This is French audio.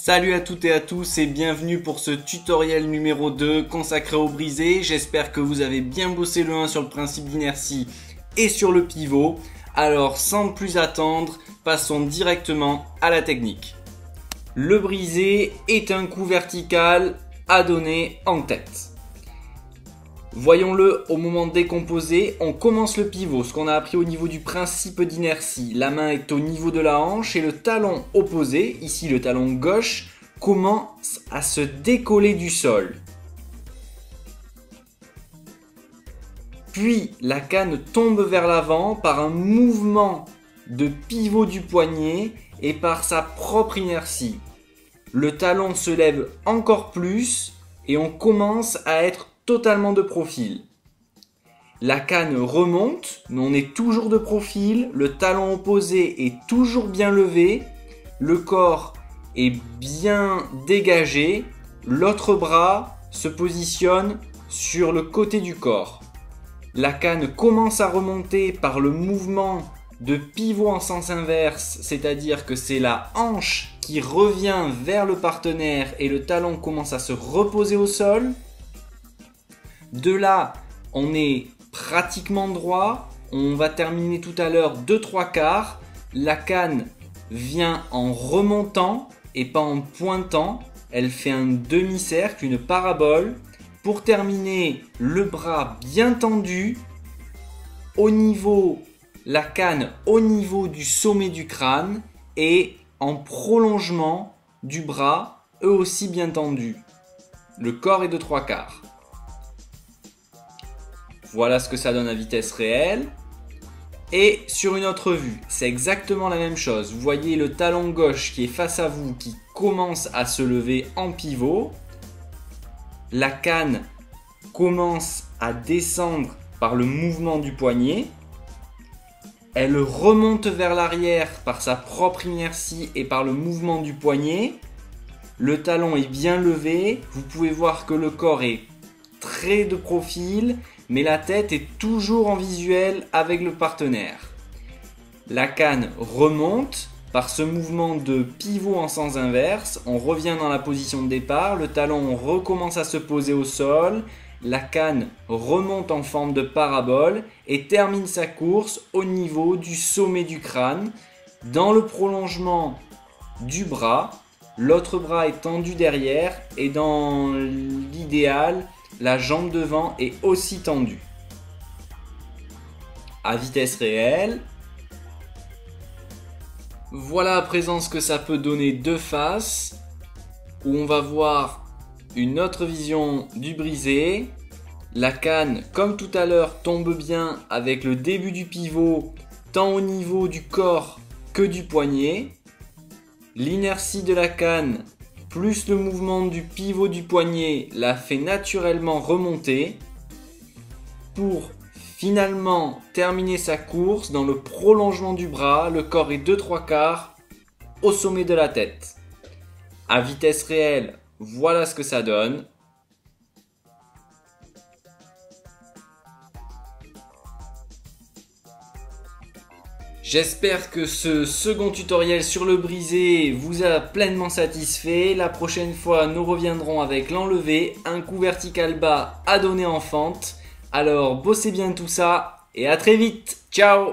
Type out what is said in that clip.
Salut à toutes et à tous et bienvenue pour ce tutoriel numéro 2 consacré au brisé. J'espère que vous avez bien bossé le 1 sur le principe d'inertie et sur le pivot. Alors sans plus attendre, passons directement à la technique. Le brisé est un coup vertical à donner en tête. Voyons-le au moment de décomposer, on commence le pivot, ce qu'on a appris au niveau du principe d'inertie. La main est au niveau de la hanche et le talon opposé, ici le talon gauche, commence à se décoller du sol. Puis la canne tombe vers l'avant par un mouvement de pivot du poignet et par sa propre inertie. Le talon se lève encore plus et on commence à être totalement de profil. La canne remonte, mais on est toujours de profil, le talon opposé est toujours bien levé, le corps est bien dégagé, l'autre bras se positionne sur le côté du corps. La canne commence à remonter par le mouvement de pivot en sens inverse, c'est-à-dire que c'est la hanche qui revient vers le partenaire et le talon commence à se reposer au sol. De là, on est pratiquement droit. On va terminer tout à l'heure 2-3 quarts. La canne vient en remontant et pas en pointant. Elle fait un demi-cercle, une parabole. Pour terminer, le bras bien tendu. La canne au niveau du sommet du crâne et en prolongement du bras, eux aussi bien tendus. Le corps est de 3 quarts. Voilà ce que ça donne à vitesse réelle. Et sur une autre vue, c'est exactement la même chose. Vous voyez le talon gauche qui est face à vous, qui commence à se lever en pivot. La canne commence à descendre par le mouvement du poignet. Elle remonte vers l'arrière par sa propre inertie et par le mouvement du poignet. Le talon est bien levé. Vous pouvez voir que le corps est très de profil, mais la tête est toujours en visuel avec le partenaire. La canne remonte par ce mouvement de pivot en sens inverse. On revient dans la position de départ. Le talon recommence à se poser au sol. La canne remonte en forme de parabole et termine sa course au niveau du sommet du crâne, dans le prolongement du bras. L'autre bras est tendu derrière et dans l'idéal, la jambe devant est aussi tendue. À vitesse réelle. Voilà à présent ce que ça peut donner de face, où on va voir une autre vision du brisé. La canne, comme tout à l'heure, tombe bien avec le début du pivot, tant au niveau du corps que du poignet. L'inertie de la canne plus le mouvement du pivot du poignet la fait naturellement remonter pour finalement terminer sa course dans le prolongement du bras. Le corps est de 3 quarts au sommet de la tête. À vitesse réelle, voilà ce que ça donne. J'espère que ce second tutoriel sur le brisé vous a pleinement satisfait. La prochaine fois, nous reviendrons avec l'enlevé, un coup vertical bas à donner en fente. Alors, bossez bien tout ça et à très vite. Ciao!